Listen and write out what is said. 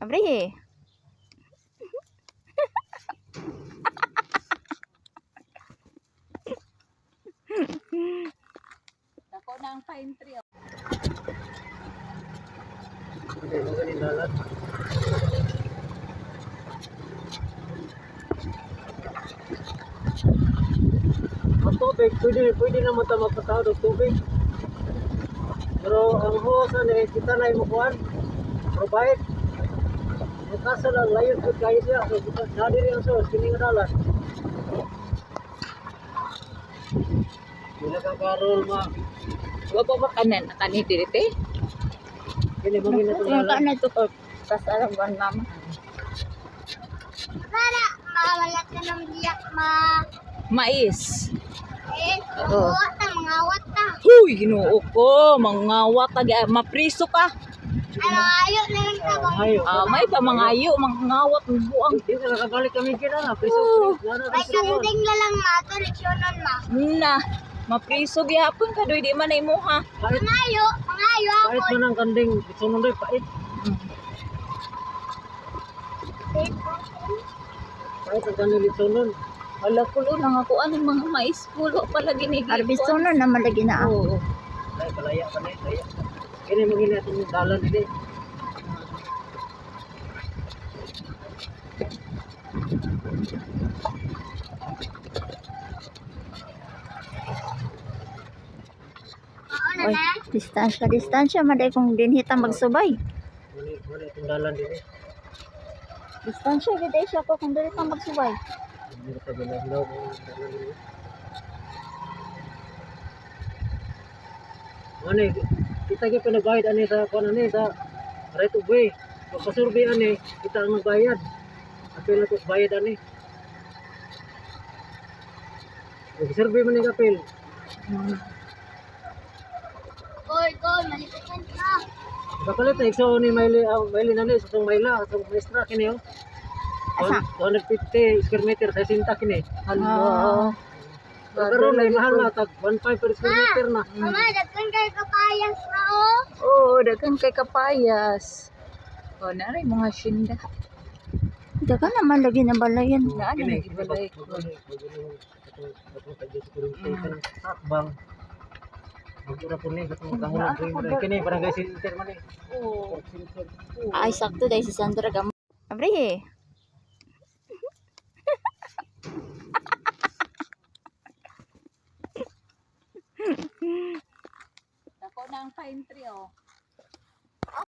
Abri. Ako ng pine tree. Ang tubig, pwede naman ito magpatawad ng tubig. Pero ang hosa na kita na yung mukuhan, provide. Ang kaso lang, layon po kayo siya. So, kita nadiri ang sos, kiningadalan. Bila ka karol ma. Wa pa ba kanan dito eh? Kini mo gina Yung kanan ito ko. Kasarawan mama. Para mawalat ka ng biyak Mais. Oo. mangawat ta. Huy, ginoo ko, mangawat tagi mapriso ka. Ano ayo na lang ta bang. Ayo. May pa mangayo, mangawat ng buang. Hindi ka nakabalik kami kina na. Piso, May kanding na lang mato leksyonon ma. Na, mapriso gyapon ka doy di man ay mo ha. Pait, Mangayo pait ako. man ang kanding. Sunod rin, pait. Pait ang kanding litsonon. Wala kulo nang ako anong mga mais kulo pala ginigit. Arbison na naman lagi na ako. Oo. Ay, palaya ka na, palaya. Kini mo gina itong dalan din eh. Oo Oy, distansya maday kung dinhita magsubay. Wala itong dalan din eh. Distansya gid siya ko kung dinhita magsubay. Hindi ka bilaglaw mo yung dalan din eh. Ano eh, kita ka pinagbayad ani sa kung ano sa right of way. Pagpasurvey ani, kita ang magbayad. Apil na ito bayad ani. Nag-survey mo ni kapil. Oy, go, malikutan ka. Kapalit na ikso ni Maili na ni sa itong Maila, sa maestra kini oh. Asa? 250 square meter sa sinta kini. Oo. Pero na mahal na tag 1.5 per square meter na. Mama, dagkan kay kapayas na oh. Oo, daghan kay kapayas. O naray mga shinda. Daga naman lagi na balayan. Na ano Kini nagbalay ko. Sakbang. Magura po ni katong kahulog rin. Kini barangay center man eh. Oo. Ay sakto dahil si Sandra gam. Abri. Ako ng pine tree oh.